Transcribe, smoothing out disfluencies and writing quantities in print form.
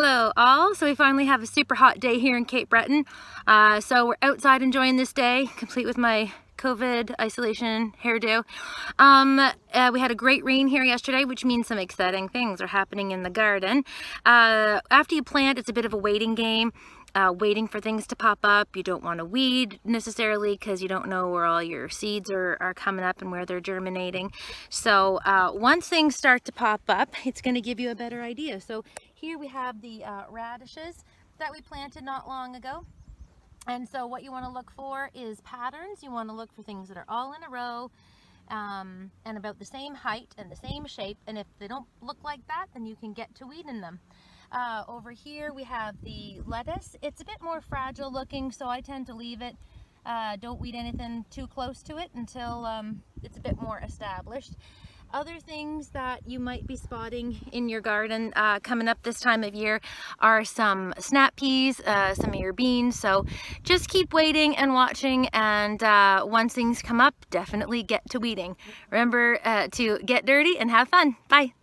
Hello all. So we finally have a super hot day here in Cape Breton. So we're outside enjoying this day, complete with my COVID isolation hairdo. We had a great rain here yesterday, which means some exciting things are happening in the garden. After you plant, it's a bit of a waiting game. Waiting for things to pop up. You don't want to weed necessarily because you don't know where all your seeds are coming up and where they're germinating. So once things start to pop up, it's going to give you a better idea. So here we have the radishes that we planted not long ago. And so what you want to look for is patterns. You want to look for things that are all in a row and about the same height and the same shape. And if they don't look like that, then you can get to weeding them. Over here we have the lettuce. It's a bit more fragile looking, so I tend to leave it. Don't weed anything too close to it until it's a bit more established. Other things that you might be spotting in your garden coming up this time of year are some snap peas, some of your beans. So just keep waiting and watching, and once things come up, definitely get to weeding. Remember to get dirty and have fun. Bye.